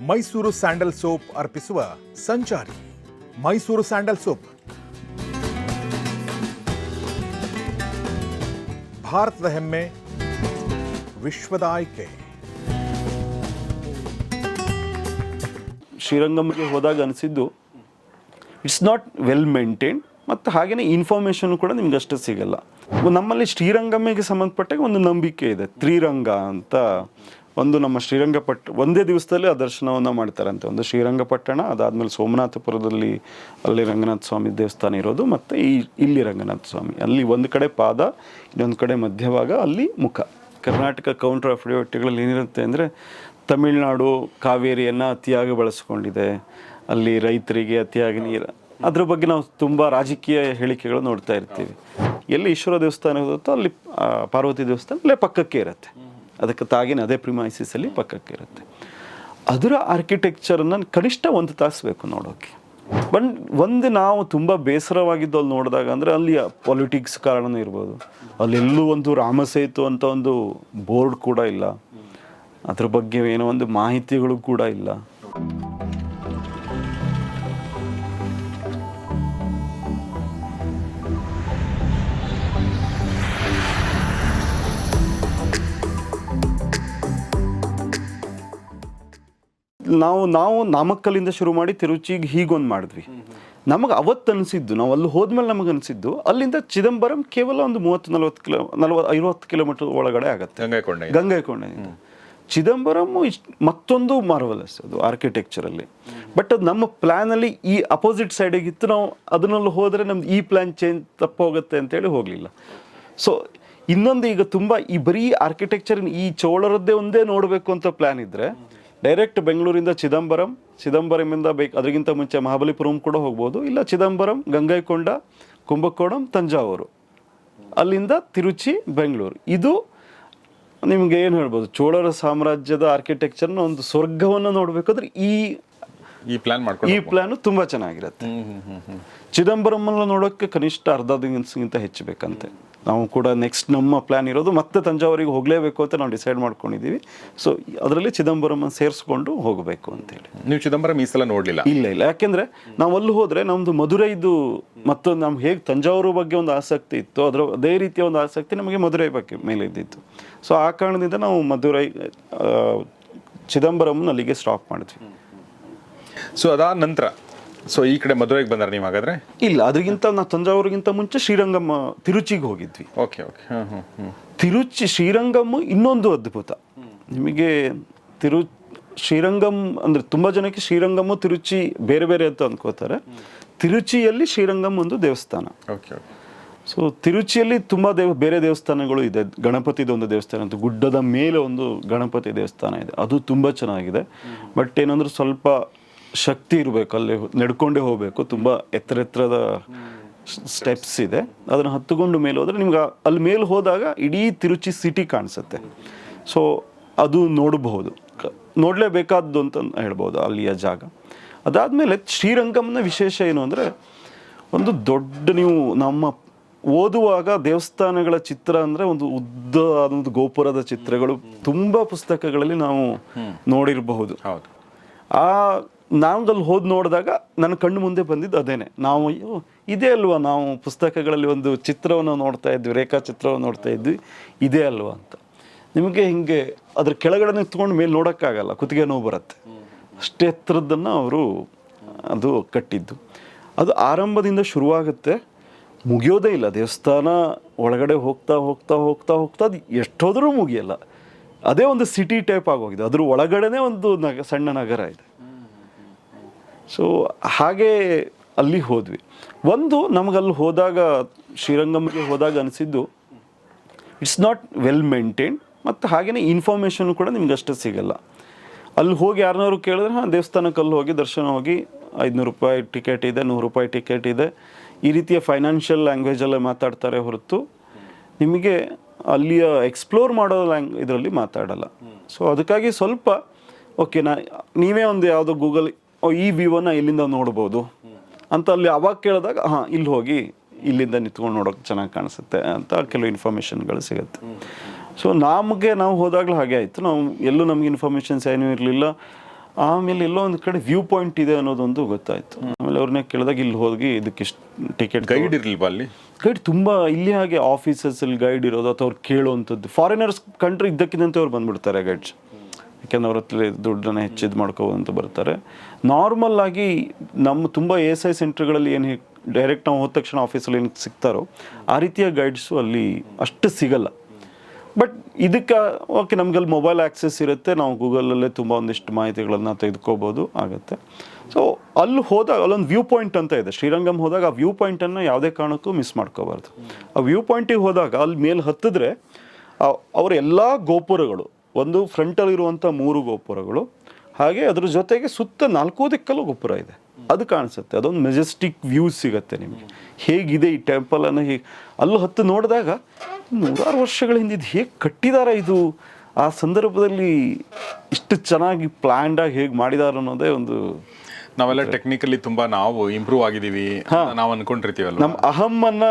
Mysuru sandal soap ಅರ್ಪಿಸುವ ಸಂಚಾರಿ. Mysuru sandal soap ಭಾರತದ ಹೆಮ್ಮೆ, ವಿಶ್ವದ ಆಯ್ಕೆ. ಶ್ರೀರಂಗಂಗೆ ಹೋದಾಗ ಅನಿಸಿದ್ದು ಇಟ್ಸ್ ನಾಟ್ ವೆಲ್ ಮೇಂಟೈನ್ಡ್, ಮತ್ತು ಹಾಗೆಯೇ ಇನ್ಫಾರ್ಮೇಷನ್ ಕೂಡ ನಿಮ್ಗೆ ಅಷ್ಟು ಸಿಗಲ್ಲ. ನಮ್ಮಲ್ಲಿ ಶ್ರೀರಂಗಮ್ಮಿಗೆ ಸಂಬಂಧಪಟ್ಟಾಗ ಒಂದು ನಂಬಿಕೆ ಇದೆ, ತ್ರಿರಂಗ ಅಂತ. ಒಂದು ನಮ್ಮ ಒಂದೇ ದಿವಸದಲ್ಲಿ ಆ ದರ್ಶನವನ್ನು ಮಾಡ್ತಾರಂತೆ. ಒಂದು ಶ್ರೀರಂಗಪಟ್ಟಣ, ಅದಾದಮೇಲೆ ಸೋಮನಾಥಪುರದಲ್ಲಿ ಅಲ್ಲಿ ರಂಗನಾಥ ಸ್ವಾಮಿ ದೇವಸ್ಥಾನ ಇರೋದು, ಮತ್ತು ಇಲ್ಲಿ ರಂಗನಾಥ ಸ್ವಾಮಿ, ಅಲ್ಲಿ ಒಂದು ಕಡೆ ಪಾದ, ಇನ್ನೊಂದು ಕಡೆ ಮಧ್ಯಭಾಗ, ಅಲ್ಲಿ ಮುಖ. ಕರ್ನಾಟಕ ಕೌಂಟರ್ ಅಫಿಡವಿಟ್ಗಳಲ್ಲಿ ಏನಿರುತ್ತೆ ಅಂದರೆ, ತಮಿಳುನಾಡು ಕಾವೇರಿಯನ್ನು ಅತಿಯಾಗಿ ಬಳಸ್ಕೊಂಡಿದೆ, ಅಲ್ಲಿ ರೈತರಿಗೆ ಅತಿಯಾಗಿ ನೀರು, ಅದ್ರ ಬಗ್ಗೆ ನಾವು ತುಂಬ ರಾಜಕೀಯ ಹೇಳಿಕೆಗಳು ನೋಡ್ತಾ ಇರ್ತೀವಿ. ಎಲ್ಲಿ ಈಶ್ವರ ದೇವಸ್ಥಾನ ಇರುತ್ತೋ ಅಲ್ಲಿ ಪಾರ್ವತಿ ದೇವಸ್ಥಾನ ಅಲ್ಲೇ ಪಕ್ಕಕ್ಕೆ ಇರುತ್ತೆ, ಅದಕ್ಕೆ ತಾಗಿನ ಅದೇ ಪ್ರಿಮೈಸಿಸಲ್ಲಿ ಪಕ್ಕಕ್ಕೆ ಇರುತ್ತೆ. ಅದರ ಆರ್ಕಿಟೆಕ್ಚರನ್ನು ಕನಿಷ್ಠ 1 ತಾಸು ಬೇಕು ನೋಡೋಕ್ಕೆ. ಒಂದು ನಾವು ತುಂಬ ಬೇಸರವಾಗಿದ್ದು ಅಲ್ಲಿ ನೋಡಿದಾಗ ಅಂದರೆ, ಅಲ್ಲಿ ಪೊಲಿಟಿಕ್ಸ್ ಕಾರಣನೂ ಇರ್ಬೋದು, ಅಲ್ಲೆಲ್ಲೂ ಒಂದು ರಾಮಸೇತು ಅಂತ ಒಂದು ಬೋರ್ಡ್ ಕೂಡ ಇಲ್ಲ, ಅದ್ರ ಬಗ್ಗೆ ಏನೋ ಒಂದು ಮಾಹಿತಿಗಳು ಕೂಡ ಇಲ್ಲ. ನಾವು ನಾಮಕ್ಕಲ್ಲಿಂದ ಶುರು ಮಾಡಿ ತಿರುಚಿಗೆ ಹೀಗೊಂದು ಮಾಡಿದ್ವಿ. ನಮಗೆ ಅವತ್ತು ಅನಿಸಿದ್ದು, ನಾವು ಅಲ್ಲಿ ಹೋದ್ಮೇಲೆ ನಮಗೆ ಅನಿಸಿದ್ದು, ಅಲ್ಲಿಂದ ಚಿದಂಬರಂ ಕೇವಲ ಒಂದು 30-50 ಕಿಲೋಮೀಟರ್ ಒಳಗಡೆ ಆಗುತ್ತೆ, ಗಂಗೈಕೊಂಡೆಯಿಂದ. ಚಿದಂಬರಂ ಮತ್ತೊಂದು ಮಾರ್ವಲಸ್ ಅದು ಆರ್ಕಿಟೆಕ್ಚರಲ್ಲಿ. ಬಟ್ ಅದು ನಮ್ಮ ಪ್ಲ್ಯಾನಲ್ಲಿ ಈ ಅಪೋಸಿಟ್ ಸೈಡಿಗಿತ್ತು. ನಾವು ಅದನ್ನಲ್ಲಿ ಹೋದರೆ ನಮ್ದು ಈ ಪ್ಲ್ಯಾನ್ ತಪ್ಪೋಗುತ್ತೆ ಅಂತೇಳಿ ಹೋಗಲಿಲ್ಲ. ಸೊ ಇನ್ನೊಂದು, ಈಗ ತುಂಬ ಈ ಬರೀ ಆರ್ಕಿಟೆಕ್ಚರಿನ ಈ ಚೋಳರದ್ದೇ ಒಂದೇ ನೋಡಬೇಕು ಅಂತ ಪ್ಲ್ಯಾನ್ ಇದ್ದರೆ, ಡೈರೆಕ್ಟ್ ಬೆಂಗಳೂರಿಂದ ಚಿದಂಬರಮಿಂದ ಅದಕ್ಕಿಂತ ಮುಂಚೆ ಮಹಾಬಲಿಪುರಂ ಕೂಡ ಹೋಗ್ಬೋದು, ಇಲ್ಲ ಚಿದಂಬರಂ, ಗಂಗೈಕೊಂಡ, ಕುಂಭಕೋಣಂ, ತಂಜಾವೂರು, ಅಲ್ಲಿಂದ ತಿರುಚಿ, ಬೆಂಗಳೂರು. ಇದು ನಿಮ್ಗೆ ಏನು ಹೇಳ್ಬೋದು, ಚೋಳರ ಸಾಮ್ರಾಜ್ಯದ ಆರ್ಕಿಟೆಕ್ಚರ್ನ ಒಂದು ಸ್ವರ್ಗವನ್ನು ನೋಡಬೇಕಾದ್ರೆ ಈ ಪ್ಲಾನು ತುಂಬ ಚೆನ್ನಾಗಿರುತ್ತೆ. ಚಿದಂಬರಮನ್ನು ನೋಡೋಕ್ಕೆ ಕನಿಷ್ಠ ಅರ್ಧ ದಿನಕ್ಕಿಂತ ಹೆಚ್ಚು ಬೇಕಂತೆ. ನಾವು ಕೂಡ ನೆಕ್ಸ್ಟ್ ನಮ್ಮ ಪ್ಲ್ಯಾನ್ ಇರೋದು ಮತ್ತೆ ತಂಜಾವೂರಿಗೆ ಹೋಗಲೇಬೇಕು ಅಂತ ನಾವು ಡಿಸೈಡ್ ಮಾಡ್ಕೊಂಡಿದ್ದೀವಿ. ಸೊ ಅದರಲ್ಲಿ ಚಿದಂಬರಮನ್ನು ಸೇರಿಸ್ಕೊಂಡು ಹೋಗಬೇಕು ಅಂತೇಳಿ. ನೀವು ಚಿದಂಬರಂ ಈ ಸಲ ನೋಡಲಿಲ್ಲ? ಇಲ್ಲ, ಯಾಕೆಂದರೆ ನಾವು ಅಲ್ಲಿ ಹೋದರೆ ನಮ್ಮದು ಮಧುರೈದು ಮತ್ತೊಂದು, ನಮ್ಗೆ ಹೇಗೆ ತಂಜಾವೂರು ಬಗ್ಗೆ ಒಂದು ಆಸಕ್ತಿ ಇತ್ತು, ಅದೇ ರೀತಿಯ ಒಂದು ಆಸಕ್ತಿ ನಮಗೆ ಮಧುರೈ ಬಗ್ಗೆ ಮೇಲೆ ಇದ್ದಿತ್ತು. ಸೊ ಆ ಕಾರಣದಿಂದ ನಾವು ಚಿದಂಬರಂ ಅಲ್ಲಿಗೆ ಸ್ಟಾಪ್ ಮಾಡಿದ್ವಿ. ಸೊ ಅದಾದ ನಂತರ ಈ ಕಡೆ ಮಧುರೈಗೆ ಬಂದಾರೆ ನೀವು ಹಾಗಾದ್ರೆ? ಇಲ್ಲ, ಅದಕ್ಕಿಂತ ನಾವು ತಂಜಾವೂರಿಗಿಂತ ಮುಂಚೆ ಶ್ರೀರಂಗಮ್, ತಿರುಚಿಗೆ ಹೋಗಿದ್ವಿ. ಓಕೆ. ಶ್ರೀರಂಗಮ್ ಇನ್ನೊಂದು ಅದ್ಭುತ. ನಿಮಗೆ ಶ್ರೀರಂಗಮ್ ಅಂದರೆ ತುಂಬ ಜನಕ್ಕೆ ಶ್ರೀರಂಗಮ್ ತಿರುಚಿ ಬೇರೆ ಬೇರೆ ಅಂತ ಅಂದ್ಕೋತಾರೆ. ತಿರುಚಿಯಲ್ಲಿ ಶ್ರೀರಂಗಮ್ ಒಂದು ದೇವಸ್ಥಾನ. ಸೊ ತಿರುಚಿಯಲ್ಲಿ ತುಂಬ ಬೇರೆ ದೇವಸ್ಥಾನಗಳು ಇದೆ. ಗಣಪತಿದು ಒಂದು ದೇವಸ್ಥಾನ ಅಂತ, ಗುಡ್ಡದ ಮೇಲೆ ಒಂದು ಗಣಪತಿ ದೇವಸ್ಥಾನ ಇದೆ, ಅದು ತುಂಬ ಚೆನ್ನಾಗಿದೆ. ಬಟ್ ಏನಂದ್ರೆ ಸ್ವಲ್ಪ ಶಕ್ತಿ ಇರಬೇಕು, ಅಲ್ಲಿ ನಡ್ಕೊಂಡೇ ಹೋಗಬೇಕು, ತುಂಬ ಎತ್ತರದ ಸ್ಟೆಪ್ಸ್ ಇದೆ. ಅದನ್ನು ಹತ್ತುಕೊಂಡು ಮೇಲೆ ಹೋದರೆ ನಿಮ್ಗೆ ಅಲ್ಲಿ ಮೇಲೆ ಹೋದಾಗ ಇಡೀ ತಿರುಚಿ ಸಿಟಿ ಕಾಣಿಸುತ್ತೆ. ಸೊ ಅದು ನೋಡಲೇಬೇಕಾದ್ದು ಅಂತ ಹೇಳ್ಬೋದು ಅಲ್ಲಿಯ ಜಾಗ. ಅದಾದಮೇಲೆ ಶ್ರೀರಂಗಮ್ನ ವಿಶೇಷ ಏನು ಅಂದರೆ, ಒಂದು ದೊಡ್ಡ, ನೀವು ನಮ್ಮ ಓದುವಾಗ ದೇವಸ್ಥಾನಗಳ ಚಿತ್ರ ಅಂದರೆ ಒಂದು ಉದ್ದವಾದ ಗೋಪುರದ ಚಿತ್ರಗಳು ತುಂಬ ಪುಸ್ತಕಗಳಲ್ಲಿ ನಾವು ನೋಡಿರಬಹುದು. ನಾವು ಅಲ್ಲಿ ಹೋದ್ ನೋಡಿದಾಗ ನನ್ನ ಕಣ್ಣು ಮುಂದೆ ಬಂದಿದ್ದು ಅದೇನೆ. ನಾವು ಇದೇ ಅಲ್ವಾ ನಾವು ಪುಸ್ತಕಗಳಲ್ಲಿ ಒಂದು ಚಿತ್ರವನ್ನು ನೋಡ್ತಾ ಇದ್ವಿ, ರೇಖಾಚಿತ್ರವನ್ನು ನೋಡ್ತಾ ಇದ್ವಿ, ಇದೇ ಅಲ್ವಾ ಅಂತ. ನಿಮಗೆ ಹಿಂಗೆ ಅದ್ರ ಕೆಳಗಡೆ ನಿಂತ್ಕೊಂಡು ಮೇಲೆ ನೋಡೋಕ್ಕಾಗಲ್ಲ, ಕುತ್ತಿಗೆ ನೋವು ಬರುತ್ತೆ, ಅಷ್ಟೇ ಎತ್ತರದ್ದನ್ನು ಅವರು ಅದು ಕಟ್ಟಿದ್ದು. ಅದು ಆರಂಭದಿಂದ ಶುರುವಾಗುತ್ತೆ, ಮುಗಿಯೋದೇ ಇಲ್ಲ. ದೇವಸ್ಥಾನ ಒಳಗಡೆ ಹೋಗ್ತಾ ಹೋಗ್ತಾ ಹೋಗ್ತಾ ಹೋಗ್ತಾ ಅದು ಎಷ್ಟೋದ್ರೂ ಮುಗಿಯಲ್ಲ. ಅದೇ ಒಂದು ಸಿಟಿ ಟೈಪ್ ಆಗೋಗಿದೆ, ಅದ್ರ ಒಳಗಡೆನೇ ಒಂದು ಸಣ್ಣ ನಗರ ಇದೆ. ಸೊ ಹಾಗೆ ಅಲ್ಲಿ ಹೋದ್ವಿ. ನಮಗಲ್ಲಿ ಹೋದಾಗ, ಶ್ರೀರಂಗಂಗೆ ಹೋದಾಗ ಅನಿಸಿದ್ದು ಇಟ್ಸ್ ನಾಟ್ ವೆಲ್ ಮೇಂಟೈನ್ಡ್, ಮತ್ತು ಹಾಗೆಯೇ ಇನ್ಫಾರ್ಮೇಷನ್ ಕೂಡ ನಿಮ್ಗೆ ಅಷ್ಟು ಸಿಗಲ್ಲ. ಅಲ್ಲಿ ಹೋಗಿ ಯಾರನ್ನಾರು ಕೇಳಿದ್ರೆ, ದೇವಸ್ಥಾನಕ್ಕೆ ಅಲ್ಲಿ ಹೋಗಿ ದರ್ಶನ ಹೋಗಿ 500 ರೂಪಾಯಿ ಟಿಕೆಟ್ ಇದೆ, 100 ರೂಪಾಯಿ ಟಿಕೆಟ್ ಇದೆ, ಈ ರೀತಿಯ ಫೈನಾನ್ಷಿಯಲ್ ಲ್ಯಾಂಗ್ವೇಜಲ್ಲೇ ಮಾತಾಡ್ತಾರೆ ಹೊರತು ನಿಮಗೆ ಅಲ್ಲಿಯ ಎಕ್ಸ್ಪ್ಲೋರ್ ಮಾಡೋ ಇದರಲ್ಲಿ ಮಾತಾಡಲ್ಲ. ಸೊ ಅದಕ್ಕಾಗಿ ಸ್ವಲ್ಪ ಓಕೆ, ನೀವೇ ಒಂದು ಯಾವುದೋ ಗೂಗಲ್ ಈ ವ್ಯೂವನ್ನು ಇಲ್ಲಿಂದ ನೋಡ್ಬೋದು ಅಂತ ಅಲ್ಲಿ ಅವಾಗ ಕೇಳಿದಾಗ, ಇಲ್ಲಿ ಹೋಗಿ ಇಲ್ಲಿಂದ ನಿಂತ್ಕೊಂಡು ನೋಡೋಕೆ ಚೆನ್ನಾಗಿ ಕಾಣಿಸುತ್ತೆ ಅಂತ ಕೆಲವು ಇನ್ಫಾರ್ಮೇಷನ್ಗಳು ಸಿಗುತ್ತೆ. ಸೊ ನಾವು ಹೋದಾಗಲೂ ಹಾಗೆ ಆಯಿತು. ನಾವು ಎಲ್ಲೂ ನಮಗೆ ಇನ್ಫಾರ್ಮೇಷನ್ಸ್ ಏನೂ ಇರಲಿಲ್ಲ. ಆಮೇಲೆ ಎಲ್ಲೋ ಒಂದು ಕಡೆ ವ್ಯೂ ಪಾಯಿಂಟ್ ಇದೆ ಅನ್ನೋದೊಂದು ಗೊತ್ತಾಯ್ತು. ಆಮೇಲೆ ಅವ್ರನ್ನ ಕೇಳಿದಾಗ ಇಲ್ಲಿ ಹೋಗಿ ಇದಕ್ಕೆ ಇಷ್ಟು ಟಿಕೆಟ್. ಗೈಡ್ ಇರ್ಲಿಲ್ವಾ ಅಲ್ಲಿ? ಗೈಡ್ ತುಂಬ ಇಲ್ಲಿ ಹಾಗೆ ಆಫೀಸಸಲ್ಲಿ ಗೈಡ್ ಇರೋದು ಅಥವಾ ಅವ್ರು ಕೇಳುವಂಥದ್ದು. ಫಾರಿನರ್ಸ್ ಕಂಟ್ರಿ ಇದ್ದಕ್ಕಿದ್ದಂತೆ ಅವ್ರು ಬಂದ್ಬಿಡ್ತಾರೆ ಗೈಡ್ಸ್, ಯಾಕೆಂದ್ರೆ ಅವ್ರ ಹತ್ರ ದುಡ್ಡನ್ನು ಹೆಚ್ಚಿದ್ದು ಮಾಡ್ಕೋವಂತ ಬರ್ತಾರೆ. ನಾರ್ಮಲ್ ಆಗಿ ನಮ್ಮ ತುಂಬ ASI ಸೆಂಟ್ರ್ಗಳಲ್ಲಿ ಏನು ಡೈರೆಕ್ಟ್ ನಾವು ಹೋದ ತಕ್ಷಣ ಆಫೀಸಲ್ಲಿ ಏನು ಸಿಗ್ತಾರೋ ಆ ರೀತಿಯ ಗೈಡ್ಸು ಅಲ್ಲಿ ಅಷ್ಟು ಸಿಗಲ್ಲ. ಬಟ್ ಇದಕ್ಕೆ ಓಕೆ, ನಮಗಲ್ಲಿ ಮೊಬೈಲ್ ಆ್ಯಕ್ಸೆಸ್ ಇರುತ್ತೆ, ನಾವು ಗೂಗಲಲ್ಲೇ ತುಂಬ ಒಂದಿಷ್ಟು ಮಾಹಿತಿಗಳನ್ನು ತೆಗೆದುಕೋಬೋದು ಆಗುತ್ತೆ. ಸೊ ಅಲ್ಲಿ ಹೋದಾಗ ಅಲ್ಲೊಂದು ವ್ಯೂ ಪಾಯಿಂಟ್ ಅಂತ ಇದೆ ಶ್ರೀರಂಗಮ್ ಹೋದಾಗ. ಆ ವ್ಯೂ ಪಾಯಿಂಟನ್ನು ಯಾವುದೇ ಕಾರಣಕ್ಕೂ ಮಿಸ್ ಮಾಡ್ಕೋಬಾರ್ದು. ಆ ವ್ಯೂ ಪಾಯಿಂಟಿಗೆ ಹೋದಾಗ ಅಲ್ಲಿ ಮೇಲೆ ಹತ್ತಿದ್ರೆ ಅವರ ಎಲ್ಲ ಗೋಪುರಗಳು, ಒಂದು ಫ್ರಂಟಲ್ಲಿರುವಂಥ 3 ಗೋಪುರಗಳು, ಹಾಗೆ ಅದ್ರ ಜೊತೆಗೆ ಸುತ್ತ 4 ದಿಕ್ಕಲ್ಲೂ ಗೋಪುರ ಇದೆ, ಅದು ಕಾಣಿಸುತ್ತೆ. ಅದೊಂದು ಮೆಜೆಸ್ಟಿಕ್ ವ್ಯೂಸ್ ಸಿಗುತ್ತೆ ನಿಮಗೆ. ಹೇಗಿದೆ ಈ ಟೆಂಪಲನ್ನು, ಹೇಗೆ ಅಲ್ಲೂ ಹತ್ತು ನೋಡಿದಾಗ 100 ವರ್ಷಗಳ ಹಿಂದಿದ್ದು ಹೇಗೆ ಕಟ್ಟಿದ್ದಾರೆ ಇದು, ಆ ಸಂದರ್ಭದಲ್ಲಿ ಇಷ್ಟು ಚೆನ್ನಾಗಿ ಪ್ಲ್ಯಾಂಡಾಗಿ ಹೇಗೆ ಮಾಡಿದ್ದಾರೆ ಅನ್ನೋದೇ ಒಂದು. ನಾವೆಲ್ಲ ಟೆಕ್ನಿಕಲಿ ತುಂಬಾ ನಾವು ಇಂಪ್ರೂವ್ ಆಗಿದ್ದೀವಿ ನಾವು ಅನ್ಕೊಂಡಿರ್ತೀವಲ್ಲ, ನಮ್ಮ ಅಹಮ್ಮನ್ನ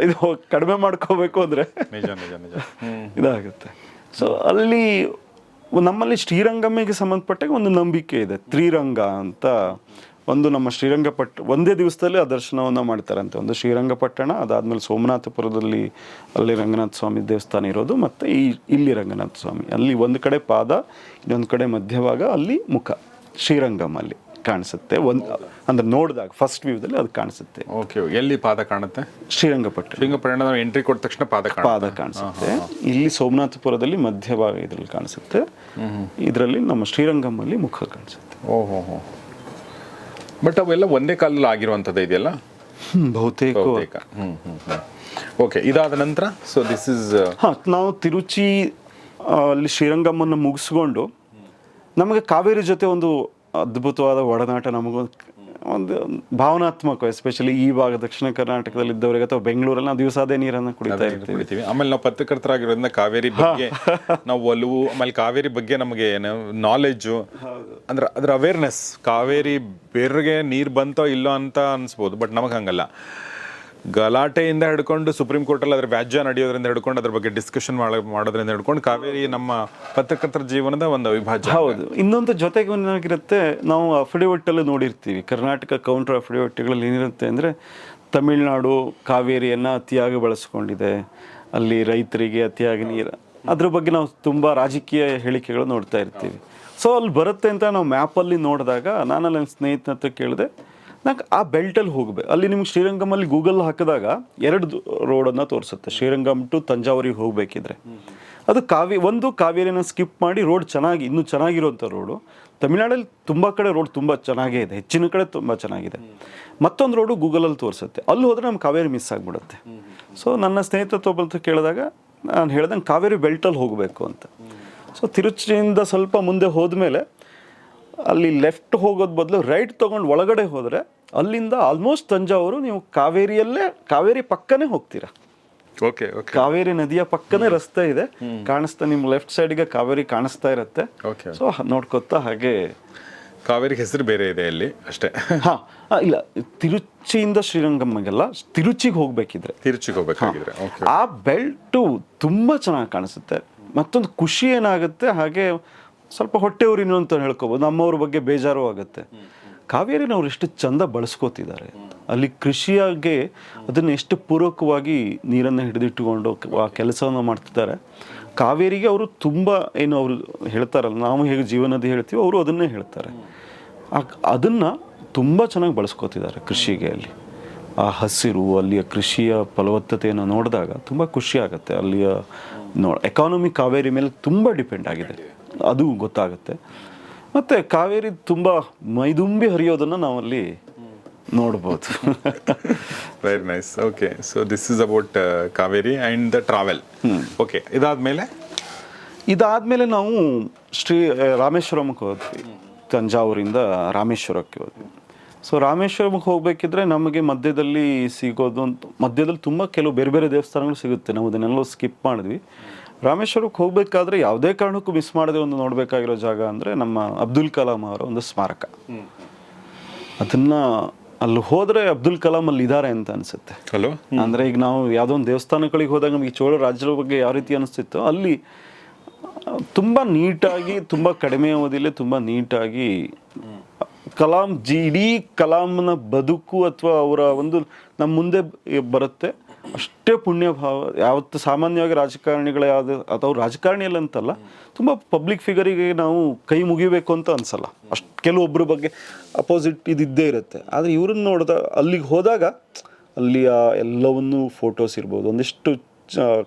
ಇದು ಕಡಿಮೆ ಮಾಡ್ಕೋಬೇಕು ಅಂದರೆ ನಿಜ ನಿಜ ನಿಜ ಇದಾಗುತ್ತೆ. ಸೊ ಅಲ್ಲಿ ನಮ್ಮಲ್ಲಿ ಶ್ರೀರಂಗಮ್ಮಿಗೆ ಸಂಬಂಧಪಟ್ಟಾಗ ಒಂದು ನಂಬಿಕೆ ಇದೆ. ತ್ರಿರಂಗ ಅಂತ ಒಂದು ನಮ್ಮ ಒಂದೇ ದಿವಸದಲ್ಲಿ ಆ ದರ್ಶನವನ್ನು ಮಾಡ್ತಾರಂತೆ. ಒಂದು ಶ್ರೀರಂಗಪಟ್ಟಣ, ಅದಾದಮೇಲೆ ಸೋಮನಾಥಪುರದಲ್ಲಿ ಅಲ್ಲಿ ರಂಗನಾಥ ಸ್ವಾಮಿ ದೇವಸ್ಥಾನ ಇರೋದು, ಮತ್ತು ಇಲ್ಲಿ ರಂಗನಾಥ ಸ್ವಾಮಿ, ಅಲ್ಲಿ ಒಂದು ಕಡೆ ಪಾದ, ಇನ್ನೊಂದು ಕಡೆ ಮಧ್ಯಭಾಗ, ಅಲ್ಲಿ ಮುಖ ಶ್ರೀರಂಗಮಲ್ಲಿ ಕಾಣಿಸುತ್ತೆ. ಅಂದ್ರೆ ನೋಡಿದಾಗ ಫಸ್ಟ್ ವ್ಯೂದಲ್ಲಿ ಅದು ಕಾಣಿಸುತ್ತೆ. ಓಕೆ, ಎಲ್ಲಿ ಪಾದ ಕಾಣುತ್ತೆ? ಶ್ರೀರಂಗಪಟ್ಟಣ ಎಂಟ್ರಿ ಕೊಟ್ಟ ತಕ್ಷಣ ಪಾದ ಕಾಣಿಸುತ್ತೆ. ಇಲ್ಲಿ ಸೋಮನಾಥಪುರದಲ್ಲಿ ಮಧ್ಯಭಾಗ ಇದರಲ್ಲಿ ಕಾಣಿಸುತ್ತೆ, ಇದರಲ್ಲಿ ನಮ್ಮ ಶ್ರೀರಂಗಮಲ್ಲಿ ಮುಖ ಕಾಣಿಸುತ್ತೆ. ಓಹೋ, ಬಟ್ ಅವೆಲ್ಲ ಒಂದೇ ಕಾಲದಲ್ಲಿ ಆಗಿರುವಂಥದ್ದು ಇದೆಯಲ್ಲ? ಬಹುತೇಕ. ಓಕೆ, ಇದಾದ ನಂತರ ಸೊ ದಿಸ್ ಇಸ್ ನಾವು ತಿರುಚಿ ಅಲ್ಲಿ ಶ್ರೀರಂಗಮ್ಮನ್ನು ಮುಗಿಸ್ಕೊಂಡು ನಮಗೆ ಕಾವೇರಿ ಜೊತೆ ಒಂದು ಅದ್ಭುತವಾದ ಒಡನಾಟ, ಒಂದು ಭಾವನಾತ್ಮಕ, ಎಸ್ಪೆಷಲಿ ಈ ಭಾಗ ದಕ್ಷಿಣ ಕರ್ನಾಟಕದಲ್ಲಿ ಇದ್ದವರಿಗೆ ಅಥವಾ ಬೆಂಗಳೂರಲ್ಲಿ ನಾವು ದಿವಸ ಅದೇ ನೀರನ್ನು ಕುಡಿತಾ ಇರ್ತೀವಿ. ಆಮೇಲೆ ನಾವು ಪತ್ರಕರ್ತರಾಗಿರೋದ್ರಿಂದ ಕಾವೇರಿ ಬಗ್ಗೆ ನಾವು ಒಲವು, ಆಮೇಲೆ ಕಾವೇರಿ ಬಗ್ಗೆ ನಮಗೆ ನಾಲೆಡ್ಜು, ಅಂದ್ರೆ ಅದ್ರ ಅವೇರ್ನೆಸ್, ಕಾವೇರಿ ಬೇರೆಗೆ ನೀರು ಬಂತೋ ಇಲ್ಲೋ ಅಂತ ಅನ್ಸ್ಬೋದು, ಬಟ್ ನಮಗೆ ಹಂಗಲ್ಲ. ಗಲಾಟೆಯಿಂದ ಹಿಡ್ಕೊಂಡು ಸುಪ್ರೀಂ ಕೋರ್ಟಲ್ಲಿ ಅದ್ರ ವ್ಯಾಜ್ಯ ನಡೆಯೋದ್ರಿಂದ ಹಿಡ್ಕೊಂಡು ಅದ್ರ ಬಗ್ಗೆ ಡಿಸ್ಕಷನ್ ಮಾಡೋದ್ರಿಂದ ಹಿಡ್ಕೊಂಡು ಕಾವೇರಿ ನಮ್ಮ ಪತ್ರಕರ್ತರ ಜೀವನದ ಒಂದು ಅವಿಭಾಜ್ಯ. ಹೌದು. ಇನ್ನೊಂದು ಜೊತೆಗೆ ಏನಾಗಿರುತ್ತೆ, ನಾವು ಅಫಿಡವಿಟ್ಟಲ್ಲಿ ನೋಡಿರ್ತೀವಿ, ಕರ್ನಾಟಕ ಕೌಂಟರ್ ಅಫಿಡವಿಟ್ಗಳಲ್ಲಿ ಏನಿರುತ್ತೆ ಅಂದರೆ, ತಮಿಳುನಾಡು ಕಾವೇರಿಯನ್ನು ಅತಿಯಾಗಿ ಬಳಸ್ಕೊಂಡಿದೆ, ಅಲ್ಲಿ ರೈತರಿಗೆ ಅತಿಯಾಗಿ ನೀರು, ಅದ್ರ ಬಗ್ಗೆ ನಾವು ತುಂಬ ರಾಜಕೀಯ ಹೇಳಿಕೆಗಳು ನೋಡ್ತಾ ಇರ್ತೀವಿ. ಸೊ ಅಲ್ಲಿ ಬರುತ್ತೆ ಅಂತ ನಾವು ಮ್ಯಾಪಲ್ಲಿ ನೋಡಿದಾಗ ನಾನು ನನ್ನ ಸ್ನೇಹಿತನ ಹತ್ರ ಕೇಳಿದೆ, ನಂಗೆ ಆ ಬೆಲ್ಟಲ್ಲಿ ಹೋಗಬೇಕು. ಅಲ್ಲಿ ನಿಮ್ಗೆ ಶ್ರೀರಂಗಮಲ್ಲಿ ಗೂಗಲ್ ಹಾಕಿದಾಗ 2 ರೋಡನ್ನು ತೋರಿಸುತ್ತೆ. ಶ್ರೀರಂಗಮ್ ಟು ತಂಜಾವೂರಿಗೆ ಹೋಗಬೇಕಿದ್ರೆ ಅದು ಒಂದು ಕಾವೇರಿನ ಸ್ಕಿಪ್ ಮಾಡಿ ರೋಡ್ ಇನ್ನೂ ಚೆನ್ನಾಗಿರುವಂಥ ರೋಡು. ತಮಿಳ್ನಾಡಲ್ಲಿ ತುಂಬ ಕಡೆ ರೋಡ್ ತುಂಬ ಚೆನ್ನಾಗೇ ಇದೆ, ಹೆಚ್ಚಿನ ಕಡೆ ತುಂಬ ಚೆನ್ನಾಗಿದೆ. ಮತ್ತೊಂದು ರೋಡು ಗೂಗಲಲ್ಲಿ ತೋರಿಸುತ್ತೆ, ಅಲ್ಲಿ ಹೋದರೆ ನಮ್ಮ ಕಾವೇರಿ ಮಿಸ್ ಆಗಿಬಿಡುತ್ತೆ. ಸೊ ನನ್ನ ಸ್ನೇಹಿತತ್ವ ಕೇಳಿದಾಗ ನಾನು ಹೇಳ್ದಂಗೆ ಕಾವೇರಿ ಬೆಲ್ಟಲ್ಲಿ ಹೋಗಬೇಕು ಅಂತ. ಸೊ ತಿರುಚಿಯಿಂದ ಸ್ವಲ್ಪ ಮುಂದೆ ಹೋದ್ಮೇಲೆ ಅಲ್ಲಿ ಲೆಫ್ಟ್ ಹೋಗೋದು ಬದಲು ರೈಟ್ ತೊಗೊಂಡು ಒಳಗಡೆ ಹೋದರೆ ಅಲ್ಲಿಂದ ಆಲ್ಮೋಸ್ಟ್ ತಂಜಾವೂರು ನೀವು ಕಾವೇರಿ ಪಕ್ಕನೇ ಹೋಗ್ತೀರಾ. ಓಕೆ, ಕಾವೇರಿ ನದಿಯ ಪಕ್ಕನೇ ರಸ್ತೆ ಇದೆ, ಕಾಣಿಸ್ತಾ ನಿಮ್ಮ ಲೆಫ್ಟ್ ಸೈಡ್ಗೆ ಕಾವೇರಿ ಕಾಣಿಸ್ತಾ ಇರುತ್ತೆ. ಸೊ ನೋಡ್ಕೊತಾ ಹಾಗೆ. ಕಾವೇರಿ ಹೆಸರು ಬೇರೆ ಇದೆ ಅಲ್ಲಿ ಅಷ್ಟೇ? ಇಲ್ಲ, ತಿರುಚಿಯಿಂದ ಶ್ರೀರಂಗಮ್ಗೆಲ್ಲ ತಿರುಚಿಗೆ ಹೋಗ್ಬೇಕಾಗಿದ್ರೆ ಆ ಬೆಲ್ಟು ತುಂಬ ಚೆನ್ನಾಗಿ ಕಾಣಿಸುತ್ತೆ. ಮತ್ತೊಂದು ಖುಷಿ ಏನಾಗುತ್ತೆ, ಹಾಗೆ ಸ್ವಲ್ಪ ಹೊಟ್ಟೆ ಊರಿನ ಅಂತ ಹೇಳ್ಕೊಬೋದು, ನಮ್ಮವ್ರ ಬಗ್ಗೆ ಬೇಜಾರು ಆಗುತ್ತೆ. ಕಾವೇರಿನವ್ರು ಎಷ್ಟು ಚಂದ ಬಳಸ್ಕೋತಿದ್ದಾರೆ ಅಲ್ಲಿ ಕೃಷಿಯಾಗೆ, ಅದನ್ನು ಎಷ್ಟು ಪೂರಕವಾಗಿ ನೀರನ್ನು ಹಿಡಿದಿಟ್ಟುಕೊಂಡು ಆ ಕೆಲಸವನ್ನು ಮಾಡ್ತಿದ್ದಾರೆ. ಕಾವೇರಿಗೆ ಅವರು ತುಂಬ ಏನು ಅವರು ಹೇಳ್ತಾರಲ್ಲ, ನಾವು ಹೇಗೆ ಜೀವನದಿ ಹೇಳ್ತೀವಿ, ಅವರು ಅದನ್ನೇ ಹೇಳ್ತಾರೆ. ಅದನ್ನು ತುಂಬ ಚೆನ್ನಾಗಿ ಬಳಸ್ಕೋತಿದ್ದಾರೆ ಕೃಷಿಗೆ. ಅಲ್ಲಿ ಆ ಹಸಿರು, ಅಲ್ಲಿಯ ಕೃಷಿಯ ಫಲವತ್ತತೆಯನ್ನು ನೋಡಿದಾಗ ತುಂಬ ಖುಷಿ ಆಗುತ್ತೆ. ಅಲ್ಲಿಯ ಎಕಾನಮಿ ಕಾವೇರಿ ಮೇಲೆ ತುಂಬ ಡಿಪೆಂಡ್ ಆಗಿದೆ, ಅದು ಗೊತ್ತಾಗುತ್ತೆ. ಮತ್ತು ಕಾವೇರಿ ತುಂಬ ಮೈದುಂಬಿ ಹರಿಯೋದನ್ನು ನಾವಲ್ಲಿ ನೋಡ್ಬೋದು. Very nice. Okay, so this is about Kaveri and the travel. Okay, ಇದಾದಮೇಲೆ ನಾವು ರಾಮೇಶ್ವರಮಕ್ಕೆ ಹೋದ್ವಿ. ತಂಜಾವೂರಿಂದ ರಾಮೇಶ್ವರಕ್ಕೆ ಹೋದ್ವಿ. ಸೊ ರಾಮೇಶ್ವರಮಕ್ಕೆ ಹೋಗಬೇಕಿದ್ರೆ ನಮಗೆ ಮಧ್ಯದಲ್ಲಿ ತುಂಬ ಕೆಲವು ಬೇರೆ ಬೇರೆ ದೇವಸ್ಥಾನಗಳು ಸಿಗುತ್ತೆ. ನಾವು ಅದನ್ನೆಲ್ಲ ಸ್ಕಿಪ್ ಮಾಡಿದ್ವಿ. ರಾಮೇಶ್ವರಕ್ಕೆ ಹೋಗಬೇಕಾದ್ರೆ ಯಾವುದೇ ಕಾರಣಕ್ಕೂ ಮಿಸ್ ಮಾಡದೆ ಒಂದು ನೋಡಬೇಕಾಗಿರೋ ಜಾಗ ಅಂದರೆ ನಮ್ಮ ಅಬ್ದುಲ್ ಕಲಾಂ ಅವರ ಒಂದು ಸ್ಮಾರಕ. ಅದನ್ನು ಅಲ್ಲಿ ಹೋದರೆ ಅಬ್ದುಲ್ ಕಲಾಂ ಅಲ್ಲಿ ಇದ್ದಾರೆ ಅಂತ ಅನಿಸುತ್ತೆ. ಅಂದರೆ ಈಗ ನಾವು ಯಾವುದೋ ಒಂದು ದೇವಸ್ಥಾನಗಳಿಗೆ ಹೋದಾಗ ನಮಗೆ ಚೋಳ ರಾಜ್ಯದ ಬಗ್ಗೆ ಯಾವ ರೀತಿ ಅನಿಸ್ತಿತ್ತೋ, ಅಲ್ಲಿ ತುಂಬ ನೀಟಾಗಿ, ತುಂಬ ಕಡಿಮೆ ಅವಧಿಯಲ್ಲೇ ತುಂಬ ನೀಟಾಗಿ ಕಲಾಂ ಇಡೀ ಕಲಾಂನ ಬದುಕು ಅಥವಾ ಅವರ ಒಂದು ನಮ್ಮ ಮುಂದೆ ಬರುತ್ತೆ. ಅಷ್ಟೇ ಪುಣ್ಯ ಭಾವ. ಯಾವತ್ತು ಸಾಮಾನ್ಯವಾಗಿ ರಾಜಕಾರಣಿಗಳು ಯಾವುದು ಅಥವಾ ರಾಜಕಾರಣಿಯಲ್ಲಿ ಅಂತಲ್ಲ, ತುಂಬ ಪಬ್ಲಿಕ್ ಫಿಗರಿಗೆ ನಾವು ಕೈ ಮುಗಿಬೇಕು ಅಂತ ಅನ್ಸಲ್ಲ. ಅಷ್ಟು ಕೆಲವೊಬ್ಬರ ಬಗ್ಗೆ ಅಪೋಸಿಟ್ ಇದ್ದೇ ಇರುತ್ತೆ. ಆದರೆ ಇವ್ರನ್ನ ನೋಡಿದ ಅಲ್ಲಿಗೆ ಹೋದಾಗ ಅಲ್ಲಿಯ ಎಲ್ಲವನ್ನೂ ಫೋಟೋಸ್ ಇರ್ಬೋದು, ಒಂದಿಷ್ಟು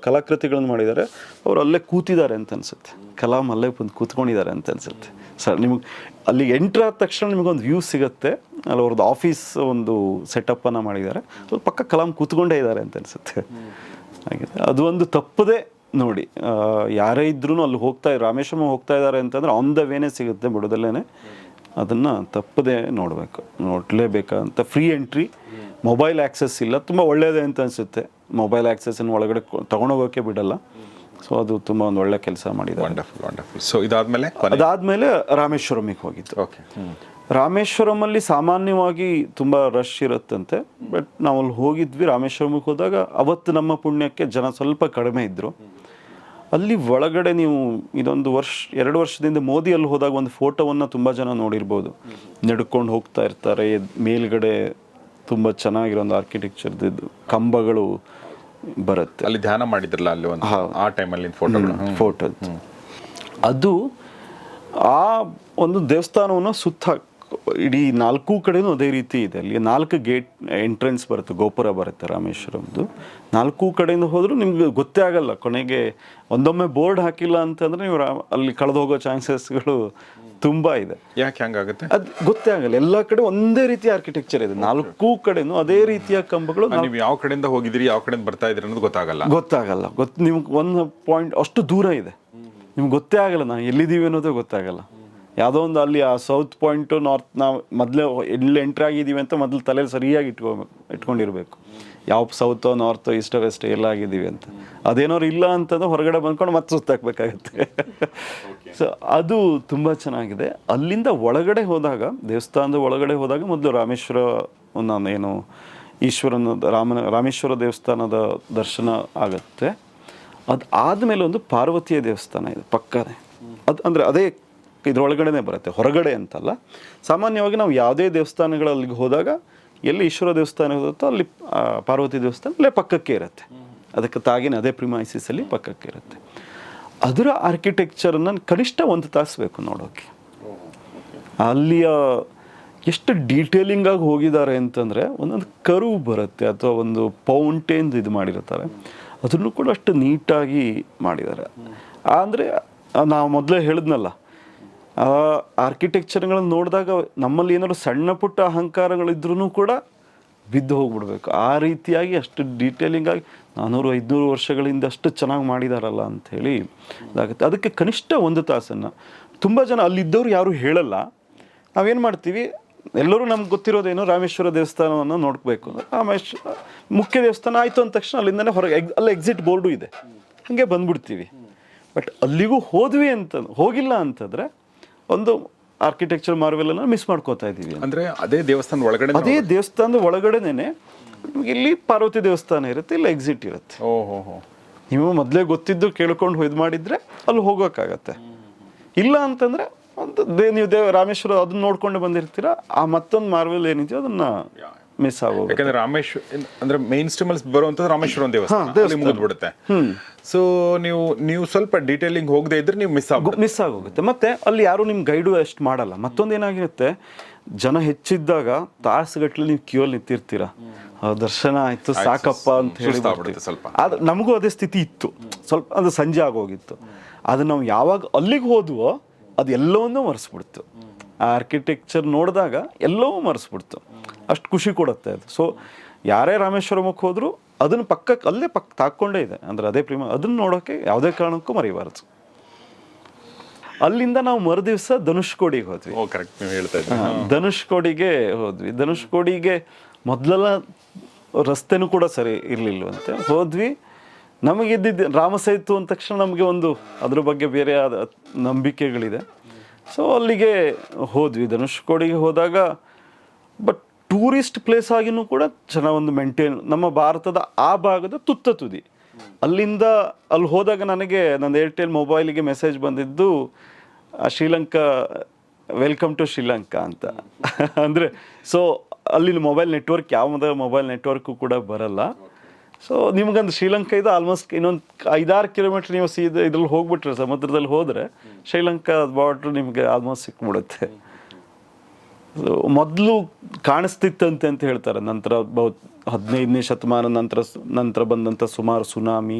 ಕಲಾಕೃತಿಗಳನ್ನು ಮಾಡಿದ್ದಾರೆ. ಅವರು ಅಲ್ಲೇ ಕೂತಿದ್ದಾರೆ ಅಂತ ಅನ್ಸುತ್ತೆ, ಕಲಾಂ ಅಲ್ಲೇ ಬಂದು ಕೂತ್ಕೊಂಡಿದ್ದಾರೆ ಅಂತ ಅನ್ಸುತ್ತೆ ಸರ್. ನಿಮಗೆ ಅಲ್ಲಿಗೆ ಎಂಟ್ರ್ ಆದ ತಕ್ಷಣ ನಿಮಗೊಂದು ವ್ಯೂ ಸಿಗುತ್ತೆ. ಅಲ್ಲಿ ಅವ್ರದ್ದು ಆಫೀಸ್ ಒಂದು ಸೆಟಪ್ಪನ್ನು ಮಾಡಿದ್ದಾರೆ, ಅಲ್ಲಿ ಪಕ್ಕ ಕಲಾಂ ಕೂತ್ಕೊಂಡೇ ಇದ್ದಾರೆ ಅಂತ ಅನ್ಸುತ್ತೆ. ಹಾಗೆ ಅದು ಒಂದು ತಪ್ಪದೆ ನೋಡಿ, ಯಾರೇ ಇದ್ರೂ ಅಲ್ಲಿ ರಾಮೇಶ್ವರಂ ಹೋಗ್ತಾ ಇದ್ದಾರೆ ಅಂತಂದರೆ ಆನ್ ದ ವೇನೇ ಸಿಗುತ್ತೆ, ಬಿಡೋದಲ್ಲೇ. ಅದನ್ನು ತಪ್ಪದೆ ನೋಡಲೇಬೇಕಂತ. ಫ್ರೀ ಎಂಟ್ರಿ, ಮೊಬೈಲ್ ಆ್ಯಕ್ಸೆಸ್ ಇಲ್ಲ, ತುಂಬ ಒಳ್ಳೆಯದೇ ಅಂತ ಅನಿಸುತ್ತೆ. ಮೊಬೈಲ್ ಆ್ಯಕ್ಸೆಸ್ಸನ್ನು ಒಳಗಡೆ ತೊಗೊಂಡೋಗೋಕ್ಕೆ ಬಿಡಲ್ಲ. ಸೊ ಅದು ತುಂಬ ಒಂದು ಒಳ್ಳೆ ಕೆಲಸ ಮಾಡಿದ್ದಾರೆ. ವಂಡರ್ಫುಲ್. ಸೊ ಅದಾದಮೇಲೆ ರಾಮೇಶ್ವರಮಿಗೆ ಹೋಗಿತ್ತು. ಓಕೆ. ರಾಮೇಶ್ವರಮಲ್ಲಿ ಸಾಮಾನ್ಯವಾಗಿ ತುಂಬ ರಶ್ ಇರುತ್ತಂತೆ. ಬಟ್ ನಾವು ಅಲ್ಲಿ ಹೋಗಿದ್ವಿ. ರಾಮೇಶ್ವರಮಿಗೆ ಹೋದಾಗ ಅವತ್ತು ನಮ್ಮ ಪುಣ್ಯಕ್ಕೆ ಜನ ಸ್ವಲ್ಪ ಕಡಿಮೆ ಇದ್ದರು. ಅಲ್ಲಿ ಒಳಗಡೆ ನೀವು ಇದೊಂದು 2 ವರ್ಷದಿಂದ ಮೋದಿ ಅಲ್ಲಿ ಹೋದಾಗ ಒಂದು ಫೋಟೋವನ್ನು ತುಂಬ ಜನ ನೋಡಿರ್ಬೋದು. ನಡ್ಕೊಂಡು ಹೋಗ್ತಾ ಇರ್ತಾರೆ, ಮೇಲ್ಗಡೆ ತುಂಬ ಚೆನ್ನಾಗಿರೋ ಒಂದು ಆರ್ಕಿಟೆಕ್ಚರ್ದು ಕಂಬಗಳು ಬರುತ್ತೆ. ಅಲ್ಲಿ ಧ್ಯಾನ ಮಾಡಿದ್ರಲ್ಲ ಅಲ್ಲಿ ಒಂದು ಆ ಟೈಮಲ್ಲಿ ಫೋಟೋ ಅದು ಆ ಒಂದು ದೇವಸ್ಥಾನವನ್ನು ಸುತ್ತ ಇಡೀ 4 ಕಡೆನೂ ಅದೇ ರೀತಿ ಇದೆ. ಅಲ್ಲಿ 4 ಗೇಟ್ ಎಂಟ್ರೆನ್ಸ್ ಬರುತ್ತೆ, ಗೋಪುರ ಬರುತ್ತೆ ರಾಮೇಶ್ವರಮ್ದು. 4 ಕಡೆಯಿಂದ ಹೋದರೂ ನಿಮ್ಗೆ ಗೊತ್ತೇ ಆಗಲ್ಲ. ಕೊನೆಗೆ ಒಂದೊಮ್ಮೆ ಬೋರ್ಡ್ ಹಾಕಿಲ್ಲ ಅಂತಂದರೆ ನೀವು ಅಲ್ಲಿ ಕಳೆದು ಹೋಗೋ ಚಾನ್ಸಸ್ಗಳು ತುಂಬ ಇದೆ. ಯಾಕೆ ಹಂಗಾಗುತ್ತೆ ಅದು ಗೊತ್ತೇ ಆಗಲ್ಲ. ಎಲ್ಲ ಕಡೆ ಒಂದೇ ರೀತಿ ಆರ್ಕಿಟೆಕ್ಚರ್ ಇದೆ, 4 ಕಡೆನೂ ಅದೇ ರೀತಿಯ ಕಂಬಗಳು. ನೀವು ಯಾವ ಕಡೆಯಿಂದ ಹೋಗಿದ್ದೀರಿ, ಯಾವ ಕಡೆಯಿಂದ ಬರ್ತಾ ಇದ್ದೀರಿ ಅನ್ನೋದು ಗೊತ್ತಾಗಲ್ಲ. ನಿಮ್ಗೆ ಒಂದು ಪಾಯಿಂಟ್ ಅಷ್ಟು ದೂರ ಇದೆ, ನಿಮ್ಗೆ ಗೊತ್ತೇ ಆಗಲ್ಲ ನಾವು ಎಲ್ಲಿದ್ದೀವಿ ಅನ್ನೋದೇ ಗೊತ್ತಾಗಲ್ಲ. ಯಾವುದೋ ಒಂದು ಅಲ್ಲಿ ಆ ಸೌತ್ ಪಾಯಿಂಟು ನಾರ್ತ್, ನಾವು ಮೊದಲೇ ಎಲ್ಲಿ ಎಂಟ್ರ್ ಆಗಿದ್ದೀವಿ ಅಂತ ಮೊದಲು ತಲೆಯಲ್ಲಿ ಸರಿಯಾಗಿ ಇಟ್ಕೊಂಡಿರ್ಬೇಕು. ಯಾವ ಸೌತೋ ನಾರ್ತೋ ಈಸ್ಟೋ ವೆಸ್ಟ್ ಎಲ್ಲ ಆಗಿದ್ದೀವಿ ಅಂತ. ಅದೇನಾದ್ರು ಇಲ್ಲ ಅಂತಂದ್ರೆ ಹೊರಗಡೆ ಬಂದ್ಕೊಂಡು ಮತ್ತೆ ಸುತ್ತಾಕ್ಬೇಕಾಗತ್ತೆ. ಸೊ ಅದು ತುಂಬ ಚೆನ್ನಾಗಿದೆ. ಅಲ್ಲಿಂದ ಒಳಗಡೆ ಹೋದಾಗ, ದೇವಸ್ಥಾನದ ಒಳಗಡೆ ಹೋದಾಗ ಮೊದಲು ರಾಮೇಶ್ವರ ರಾಮೇಶ್ವರ ದೇವಸ್ಥಾನದ ದರ್ಶನ ಆಗುತ್ತೆ. ಅದು ಆದಮೇಲೆ ಒಂದು ಪಾರ್ವತಿಯ ದೇವಸ್ಥಾನ ಇದೆ ಪಕ್ಕನೇ. ಅದು ಅಂದರೆ ಅದೇ ಇದ್ರೊಳಗಡೆನೇ ಬರುತ್ತೆ, ಹೊರಗಡೆ ಅಂತಲ್ಲ. ಸಾಮಾನ್ಯವಾಗಿ ನಾವು ಯಾವುದೇ ದೇವಸ್ಥಾನಗಳಲ್ಲಿ ಹೋದಾಗ ಎಲ್ಲಿ ಈಶ್ವರ ದೇವಸ್ಥಾನ ಇರುತ್ತೋ ಅಲ್ಲಿ ಪಾರ್ವತಿ ದೇವಸ್ಥಾನ ಅಲ್ಲೇ ಪಕ್ಕಕ್ಕೆ ಇರುತ್ತೆ. ಅದಕ್ಕೆ ತಾಗಿನ ಅದೇ ಪ್ರಿಮೈಸಿಸಲ್ಲಿ ಪಕ್ಕಕ್ಕೆ ಇರುತ್ತೆ. ಅದರ ಆರ್ಕಿಟೆಕ್ಚರನ್ನು ಕನಿಷ್ಠ 1 ತಾಸು ಬೇಕು ನೋಡೋಕ್ಕೆ. ಅಲ್ಲಿಯ ಎಷ್ಟು ಡೀಟೇಲಿಂಗ್ ಆಗಿ ಹೋಗಿದ್ದಾರೆ ಅಂತಂದರೆ, ಒಂದೊಂದು ಕರ್ವ್ ಬರುತ್ತೆ ಅಥವಾ ಒಂದು ಫೌಂಟೇನ್ ಇದು ಮಾಡಿರ್ತಾರೆ, ಅದನ್ನು ಕೂಡ ಅಷ್ಟು ನೀಟಾಗಿ ಮಾಡಿದ್ದಾರೆ. ಅಂದರೆ ನಾವು ಮೊದಲೇ ಹೇಳಿದ್ನಲ್ಲ, ಆರ್ಕಿಟೆಕ್ಚರ್ಗಳನ್ನು ನೋಡಿದಾಗ ನಮ್ಮಲ್ಲಿ ಏನಾದ್ರು ಸಣ್ಣ ಪುಟ್ಟ ಅಹಂಕಾರಗಳಿದ್ರೂ ಕೂಡ ಬಿದ್ದು ಹೋಗ್ಬಿಡ್ಬೇಕು. ಆ ರೀತಿಯಾಗಿ ಅಷ್ಟು ಡೀಟೇಲಿಂಗಾಗಿ 400-500 ವರ್ಷಗಳಿಂದ ಅಷ್ಟು ಚೆನ್ನಾಗಿ ಮಾಡಿದಾರಲ್ಲ ಅಂಥೇಳಿ ಇದಾಗುತ್ತೆ. ಅದಕ್ಕೆ ಕನಿಷ್ಠ 1 ತಾಸನ್ನು. ತುಂಬ ಜನ ಅಲ್ಲಿದ್ದವರು ಯಾರೂ ಹೇಳಲ್ಲ. ನಾವೇನು ಮಾಡ್ತೀವಿ, ಎಲ್ಲರೂ ನಮ್ಗೆ ಗೊತ್ತಿರೋದೇನು ರಾಮೇಶ್ವರ ದೇವಸ್ಥಾನವನ್ನು ನೋಡಬೇಕು. ಮುಖ್ಯ ದೇವಸ್ಥಾನ ಆಯಿತು ಅಂದ ತಕ್ಷಣ ಅಲ್ಲಿಂದನೇ ಹೊರಗೆ ಅಲ್ಲಿ ಎಕ್ಸಿಟ್ ಬೋರ್ಡು ಇದೆ, ಹಾಗೆ ಬಂದ್ಬಿಡ್ತೀವಿ. ಬಟ್ ಅಲ್ಲಿಗೂ ಹೋಗಿಲ್ಲ ಅಂತಂದರೆ ಒಂದು ಆರ್ಕಿಟೆಕ್ಚರ್ ಮಾರ್ವೆಲನ್ನು ಮಿಸ್ ಮಾಡ್ಕೋತಾ ಇದ್ದೀವಿ. ಅಂದರೆ ಅದೇ ದೇವಸ್ಥಾನದ ಒಳಗಡೆನೇ ನಿಮಗೆ ಇಲ್ಲಿ ಪಾರ್ವತಿ ದೇವಸ್ಥಾನ ಇರುತ್ತೆ, ಇಲ್ಲಿ ಎಕ್ಸಿಟ್ ಇರುತ್ತೆ. ನೀವು ಮೊದಲೇ ಗೊತ್ತಿದ್ದು ಕೇಳ್ಕೊಂಡು ಇದು ಮಾಡಿದರೆ ಅಲ್ಲಿ ಹೋಗೋಕ್ಕಾಗತ್ತೆ. ಇಲ್ಲ ಅಂತಂದರೆ ನೀವು ರಾಮೇಶ್ವರ ಅದನ್ನ ನೋಡ್ಕೊಂಡು ಬಂದಿರ್ತೀರ, ಆ ಮತ್ತೊಂದು ಮಾರ್ವೆಲ್ ಏನಿದೆಯೋ ಅದನ್ನ ಮಿಸ್ ಆಗೋದು. ಯಾಕಂದ್ರೆ ರಾಮೇಶ್ವರ ಅಂದ್ರೆ ಮೇನ್ ಸ್ಟ್ರೀಮಲ್ಲಿ ಬರುವಂಥದ್ದು ರಾಮೇಶ್ವರ ದೇವಸ್ಥಾನ ಮುಗಿದ್ಬಿಡುತ್ತೆ. ಸೊ ನೀವು ಸ್ವಲ್ಪ ಡೀಟೇಲಿಂಗ್ ಹೋಗದೆ ಇದ್ರೆ ನೀವು ಮಿಸ್ ಆಗೋಗುತ್ತೆ. ಮತ್ತೆ ಅಲ್ಲಿ ಯಾರು ನಿಮ್ ಗೈಡು ಅಷ್ಟು ಮಾಡಲ್ಲ. ಮತ್ತೊಂದು ಏನಾಗಿರುತ್ತೆ, ಜನ ಹೆಚ್ಚಿದ್ದಾಗ ತಾಸುಗಟ್ಟಲೆ ನೀವು ಕ್ಯೂ ಅಲ್ಲಿ ನಿಂತಿರ್ತೀರ, ದರ್ಶನ ಆಯ್ತು ಸಾಕಪ್ಪ ಅಂತ ಹೇಳಿ ಸ್ವಲ್ಪ. ಆದ್ರೆ ನಮಗೂ ಅದೇ ಸ್ಥಿತಿ ಇತ್ತು, ಸ್ವಲ್ಪ ಅದು ಸಂಜೆ ಆಗೋಗಿತ್ತು. ಅದು ನಾವು ಯಾವಾಗ ಅಲ್ಲಿಗೆ ಹೋದ್ವೋ ಅದು ಎಲ್ಲವನ್ನೂ ಮರೆಸ್ಬಿಡ್ತು. ಆ ಆರ್ಕಿಟೆಕ್ಚರ್ ನೋಡಿದಾಗ ಎಲ್ಲವೂ ಮರೆಸ್ಬಿಡ್ತು. ಅಷ್ಟು ಖುಷಿ ಕೊಡುತ್ತೆ ಅದು. ಸೊ ಯಾರೇ ರಾಮೇಶ್ವರಮಕ್ಕೆ ಹೋದ್ರು ಅದನ್ನು ಅಲ್ಲೇ ತಾಕೊಂಡೇ ಇದೆ. ಅಂದ್ರೆ ಅದೇ ಅದನ್ನು ನೋಡೋಕೆ ಯಾವುದೇ ಕಾರಣಕ್ಕೂ ಮರಿಬಾರದು. ಅಲ್ಲಿಂದ ನಾವು ಮರುದಿವಸ ಧನುಷ್ಕೋಡಿಗೆ ಹೋದ್ವಿ. ಧನುಷ್ಕೋಡಿಗೆ ಹೋದ್ವಿ. ಧನುಷ್ಕೋಡಿಗೆ ಮೊದಲೆಲ್ಲ ರಸ್ತೆನೂ ಕೂಡ ಸರಿ ಇರಲಿಲ್ಲವಂತೆ. ಹೋದ್ವಿ. ನಮಗಿದ್ದಿದ್ದು ರಾಮಸೇತು ಅಂದ ತಕ್ಷಣ ನಮಗೆ ಒಂದು ಅದ್ರ ಬಗ್ಗೆ ಬೇರೆ ಆದ ನಂಬಿಕೆಗಳಿದೆ. ಸೊ ಅಲ್ಲಿಗೆ ಹೋದ್ವಿ. ಧನುಷ್ಕೋಡಿಗೆ ಹೋದಾಗ ಬಟ್ ಟೂರಿಸ್ಟ್ ಪ್ಲೇಸ್ ಆಗಿನೂ ಕೂಡ ಚೆನ್ನಾಗಿ ಒಂದು ಮೇಂಟೈನ್, ನಮ್ಮ ಭಾರತದ ಆ ಭಾಗದ ತುತ್ತ ತುದಿ ಅಲ್ಲಿಂದ ಅಲ್ಲಿ ಹೋದಾಗ ನನಗೆ ನನ್ನ ಏರ್ಟೆಲ್ ಮೊಬೈಲಿಗೆ ಮೆಸೇಜ್ ಬಂದಿದ್ದು ಶ್ರೀಲಂಕಾ ವೆಲ್ಕಮ್ ಟು ಶ್ರೀಲಂಕಾ ಅಂತ. ಅಂದರೆ ಸೊ ಅಲ್ಲಿ ಮೊಬೈಲ್ ನೆಟ್ವರ್ಕ್ ಯಾವುದೇ ಮೊಬೈಲ್ ನೆಟ್ವರ್ಕು ಕೂಡ ಬರಲ್ಲ. ಸೊ ನಿಮ್ಗಂದು ಶ್ರೀಲಂಕಾ ಇದು ಆಲ್ಮೋಸ್ಟ್ ಇನ್ನೊಂದು 5-6 ಕಿಲೋಮೀಟ್ರ್ ನೀವು ಸೀದಾ ಇದ್ರಲ್ಲಿ ಹೋಗ್ಬಿಟ್ರೆ, ಸಮುದ್ರದಲ್ಲಿ ಹೋದರೆ ಶ್ರೀಲಂಕಾ ಬಾರ್ಡ್ರ್ ನಿಮಗೆ ಆಲ್ಮೋಸ್ಟ್ ಸಿಕ್ಬಿಡುತ್ತೆ. ಮೊದಲು ಕಾಣಿಸ್ತಿತ್ತಂತೆ ಅಂತ ಹೇಳ್ತಾರೆ. ನಂತರ 15ನೇ ಶತಮಾನ ನಂತರ ಬಂದಂಥ ಸುಮಾರು ಸುನಾಮಿ,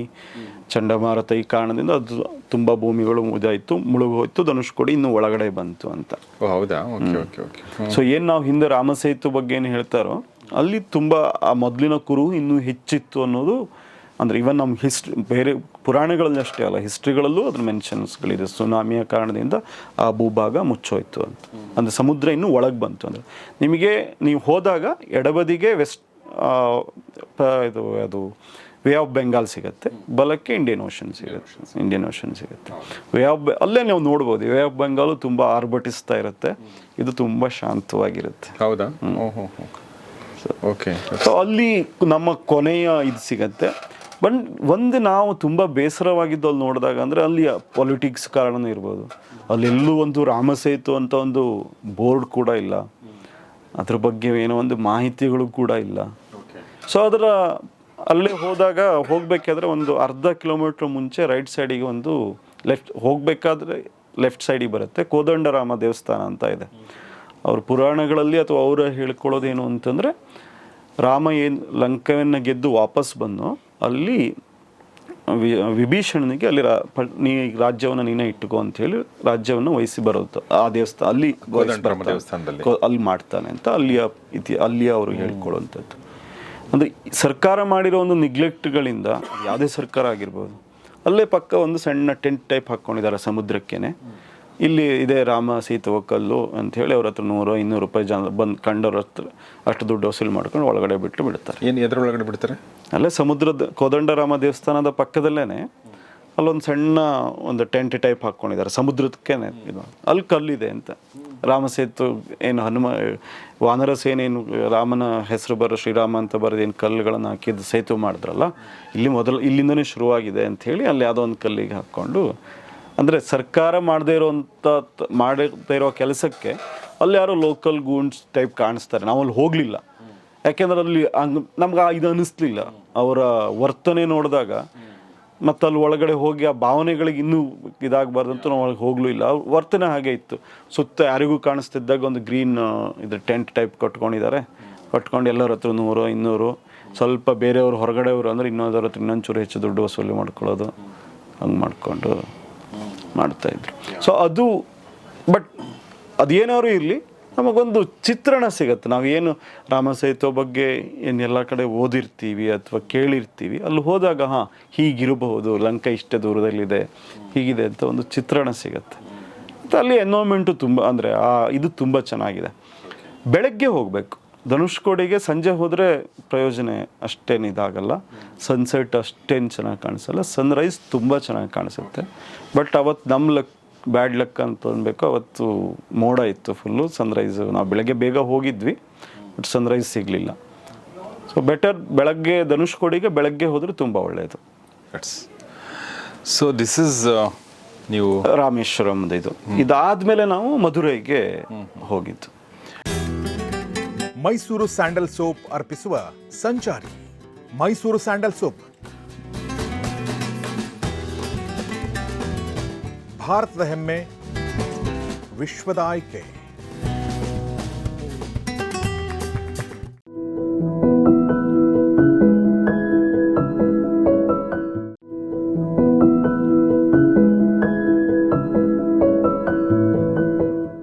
ಚಂಡಮಾರುತ ಈ ಕಾರಣದಿಂದ ಅದು ತುಂಬ ಭೂಮಿಗಳು ಇದಾಯಿತು, ಮುಳುಗೋಯ್ತು, ಧನುಷ್ಕೋಡಿ ಇನ್ನೂ ಒಳಗಡೆ ಬಂತು ಅಂತ. ಹೌದಾ? Okay okay okay. ಸೊ ಏನು ನಾವು ಹಿಂದೆ ರಾಮಸೇತು ಬಗ್ಗೆ ಏನು ಹೇಳ್ತಾರೋ ಅಲ್ಲಿ ತುಂಬ ಆ ಮೊದಲಿನ ಕುರು ಇನ್ನೂ ಹೆಚ್ಚಿತ್ತು ಅನ್ನೋದು. ಅಂದರೆ ಇವನ್ ನಮ್ಮ ಬೇರೆ ಪುರಾಣಗಳಲ್ಲಿ ಅಷ್ಟೇ ಅಲ್ಲ, ಹಿಸ್ಟ್ರಿಗಳಲ್ಲೂ ಅದ್ರ ಮೆನ್ಷನ್ಸ್ಗಳಿದೆ. ಸುನಾಮಿಯ ಕಾರಣದಿಂದ ಆ ಭೂಭಾಗ ಮುಚ್ಚೋಯ್ತು ಅಂತ. ಅಂದರೆ ಸಮುದ್ರ ಇನ್ನೂ ಒಳಗೆ ಬಂತು. ಅಂದರೆ ನಿಮಗೆ ನೀವು ಹೋದಾಗ ಎಡಬದಿಗೆ ಅದು ವೇ ಆಫ್ ಬೆಂಗಾಲ್ ಸಿಗುತ್ತೆ, ಬಲಕ್ಕೆ ಇಂಡಿಯನ್ ಓಷನ್ ಸಿಗುತ್ತೆ. ಅಲ್ಲೇ ನೀವು ನೋಡ್ಬೋದು, ವೇ ಆಫ್ ಬೆಂಗಾಲು ತುಂಬ ಆರ್ಭಟಿಸ್ತಾ ಇರುತ್ತೆ, ಇದು ತುಂಬ ಶಾಂತವಾಗಿರುತ್ತೆ. ಹೌದಾ? ಓಕೆ. ಸೊ ಅಲ್ಲಿ ನಮ್ಮ ಕೊನೆಯ ಇದು ಸಿಗತ್ತೆ. ಬಟ್ ಒಂದು ನಾವು ತುಂಬ ಬೇಸರವಾಗಿದ್ದು ಅಲ್ಲಿ ನೋಡಿದಾಗ ಅಂದರೆ ಅಲ್ಲಿ ಪೊಲಿಟಿಕ್ಸ್ ಕಾರಣನೂ ಇರ್ಬೋದು, ಅಲ್ಲೆಲ್ಲೂ ಒಂದು ರಾಮಸೇತು ಅಂತ ಒಂದು ಬೋರ್ಡ್ ಕೂಡ ಇಲ್ಲ, ಅದ್ರ ಬಗ್ಗೆ ಏನೋ ಒಂದು ಮಾಹಿತಿಗಳು ಕೂಡ ಇಲ್ಲ. ಸೊ ಅದರ ಅಲ್ಲೇ ಹೋಗಬೇಕಾದ್ರೆ ಒಂದು ಅರ್ಧ ಕಿಲೋಮೀಟ್ರ್ ಮುಂಚೆ ರೈಟ್ ಸೈಡಿಗೆ ಒಂದು ಹೋಗಬೇಕಾದ್ರೆ ಲೆಫ್ಟ್ ಸೈಡಿಗೆ ಬರುತ್ತೆ, ಕೋದಂಡರಾಮ ದೇವಸ್ಥಾನ ಅಂತ ಇದೆ. ಅವ್ರ ಪುರಾಣಗಳಲ್ಲಿ ಅಥವಾ ಅವರ ಹೇಳ್ಕೊಳ್ಳೋದೇನು ಅಂತಂದರೆ, ರಾಮ ಏನು ಲಂಕೆಯನ್ನು ಗೆದ್ದು ವಾಪಸ್ ಬಂದು ಅಲ್ಲಿ ವಿಭೀಷಣನಿಗೆ ಅಲ್ಲಿ ನೀ ರಾಜ್ಯವನ್ನು ನೀನೇ ಇಟ್ಟುಕೋ ಅಂಥೇಳಿ ರಾಜ್ಯವನ್ನು ವಹಿಸಿ ಬರೋದು ಆ ದೇವಸ್ಥಾನ ಅಲ್ಲಿ ಅಲ್ಲಿ ಮಾಡ್ತಾನೆ ಅಂತ ಅಲ್ಲಿಯ ಅವರು ಹೇಳ್ಕೊಳ್ಳುವಂಥದ್ದು. ಅಂದರೆ ಸರ್ಕಾರ ಮಾಡಿರೋ ಒಂದು ನಿಗ್ಲೆಕ್ಟ್ಗಳಿಂದ, ಯಾವುದೇ ಸರ್ಕಾರ ಆಗಿರ್ಬೋದು, ಅಲ್ಲೇ ಪಕ್ಕ ಒಂದು ಸಣ್ಣ ಟೆಂಟ್ ಟೈಪ್ ಹಾಕ್ಕೊಂಡಿದ್ದಾರೆ ಸಮುದ್ರಕ್ಕೇನೆ. ಇಲ್ಲಿ ಇದೆ ರಾಮ ಸೀತು ಕಲ್ಲು ಅಂಥೇಳಿ ಅವ್ರ ಹತ್ರ 100-200 ರೂಪಾಯಿ ಜನ ಬಂದು ಕಂಡವ್ರ ಹತ್ರ ಅಷ್ಟು ದುಡ್ಡು ವಸೂಲಿ ಮಾಡ್ಕೊಂಡು ಒಳಗಡೆ ಬಿಡ್ತಾರೆ. ಏನು ಎದ್ರ ಒಳಗಡೆ ಬಿಡ್ತಾರೆ? ಅಲ್ಲೇ ಸಮುದ್ರದ ಕೋದಂಡರಾಮ ದೇವಸ್ಥಾನದ ಪಕ್ಕದಲ್ಲೇ ಅಲ್ಲೊಂದು ಸಣ್ಣ ಒಂದು ಟೆಂಟ್ ಟೈಪ್ ಹಾಕ್ಕೊಂಡಿದ್ದಾರೆ ಸಮುದ್ರಕ್ಕೇನೆ. ಇದು ಅಲ್ಲಿ ಕಲ್ಲಿದೆ ಅಂತ. ರಾಮಸೇತು ಏನು ವಾನರ ಸೇನೇನು ರಾಮನ ಹೆಸರು ಶ್ರೀರಾಮ ಅಂತ ಬರೋದು ಏನು ಕಲ್ಲುಗಳನ್ನು ಹಾಕಿದ್ದು ಸೇತು ಮಾಡಿದ್ರಲ್ಲ, ಇಲ್ಲಿಂದನೇ ಶುರುವಾಗಿದೆ ಅಂಥೇಳಿ ಅಲ್ಲಿ ಯಾವುದೋ ಒಂದು ಕಲ್ಲಿಗೆ ಹಾಕ್ಕೊಂಡು, ಅಂದರೆ ಸರ್ಕಾರ ಮಾಡದೇ ಇರೋ ಕೆಲಸಕ್ಕೆ ಅಲ್ಲಿ ಯಾರೋ ಲೋಕಲ್ ಗೂಂಡ್ಸ್ ಟೈಪ್ ಕಾಣಿಸ್ತಾರೆ. ನಾವು ಅಲ್ಲಿ ಹೋಗಲಿಲ್ಲ, ಯಾಕೆಂದ್ರೆ ಅಲ್ಲಿ ನಮ್ಗೆ ಇದು ಅನ್ನಿಸ್ಲಿಲ್ಲ. ಅವರ ವರ್ತನೆ ನೋಡಿದಾಗ ಮತ್ತು ಅಲ್ಲಿ ಒಳಗಡೆ ಹೋಗಿ ಆ ಭಾವನೆಗಳಿಗೆ ಇನ್ನೂ ಇದಾಗಬಾರ್ದಂತೂ ನಾವು ಒಳಗೆ ಹೋಗಲೂ ಇಲ್ಲ. ಅವ್ರ ವರ್ತನೆ ಹಾಗೆ ಇತ್ತು. ಸುತ್ತ ಯಾರಿಗೂ ಕಾಣಿಸ್ತಿದ್ದಾಗ ಒಂದು ಗ್ರೀನ್ ಇದು ಟೆಂಟ್ ಟೈಪ್ ಕಟ್ಕೊಂಡು ಎಲ್ಲರ ಹತ್ರ 100-200 ಸ್ವಲ್ಪ ಬೇರೆಯವರು ಹೊರಗಡೆಯವರು ಅಂದರೆ ಇನ್ನೊಂದರ ಹತ್ರ ಇನ್ನೊಂಚೂರು ಹೆಚ್ಚು ದುಡ್ಡು ವಸೂಲಿ ಮಾಡ್ಕೊಳ್ಳೋದು, ಹಂಗೆ ಮಾಡಿಕೊಂಡು ಮಾಡ್ತಾಯಿದ್ರು. ಸೊ ಅದು ಬಟ್ ಅದೇನಾದ್ರು ಇರಲಿ, ನಮಗೊಂದು ಚಿತ್ರಣ ಸಿಗುತ್ತೆ. ನಾವೇನು ರಾಮಸೇತು ಬಗ್ಗೆ ಏನೆಲ್ಲ ಕಡೆ ಓದಿರ್ತೀವಿ ಅಥವಾ ಕೇಳಿರ್ತೀವಿ, ಅಲ್ಲಿ ಹೋದಾಗ ಹೀಗಿರಬಹುದು, ಲಂಕಾ ಇಷ್ಟೇ ದೂರದಲ್ಲಿದೆ, ಹೀಗಿದೆ ಅಂತ ಒಂದು ಚಿತ್ರಣ ಸಿಗುತ್ತೆ. ಮತ್ತು ಅಲ್ಲಿ ಎನ್ವೈರ್ಮೆಂಟು ತುಂಬ ಅಂದರೆ ಇದು ತುಂಬ ಚೆನ್ನಾಗಿದೆ. ಬೆಳಗ್ಗೆ ಹೋಗಬೇಕು ಧನುಷ್ಕೋಡಿಗೆ. ಸಂಜೆ ಹೋದರೆ ಪ್ರಯೋಜನ ಅಷ್ಟೇನು ಇದಾಗಲ್ಲ, ಸನ್ಸೆಟ್ ಅಷ್ಟೇನು ಚೆನ್ನಾಗಿ ಕಾಣಿಸಲ್ಲ, ಸನ್ರೈಸ್ ತುಂಬ ಚೆನ್ನಾಗಿ ಕಾಣಿಸುತ್ತೆ. ಬಟ್ ಅವತ್ತು ಬ್ಯಾಡ್ ಲಕ್ ಅಂತ ಅನ್ಬೇಕು, ಅವತ್ತು ಮೋಡ ಇತ್ತು ಫುಲ್ಲು. ಸನ್ರೈಸು ನಾವು ಬೆಳಗ್ಗೆ ಬೇಗ ಹೋಗಿದ್ವಿ, ಬಟ್ ಸನ್ರೈಸ್ ಸಿಗಲಿಲ್ಲ. ಸೊ ಬೆಟರ್ ಬೆಳಗ್ಗೆ ಧನುಷ್ಕೋಡಿಗೆ ಬೆಳಗ್ಗೆ ಹೋದರೆ ತುಂಬ ಒಳ್ಳೆಯದು. ಸೊ ದಿಸ್ ಇಸ್ ನೀವು ರಾಮೇಶ್ವರಂದು ಇದಾದಮೇಲೆ ನಾವು ಮಧುರೈಗೆ ಹೋಗಿದ್ದು. ಮೈಸೂರು ಸ್ಯಾಂಡಲ್ ಸೋಪ್ ಅರ್ಪಿಸುವ ಸಂಚಾರಿ. ಮೈಸೂರು ಸ್ಯಾಂಡಲ್ ಸೋಪ್ ಭಾರತದ ಹೆಮ್ಮೆ, ವಿಶ್ವದ ಆಯ್ಕೆ.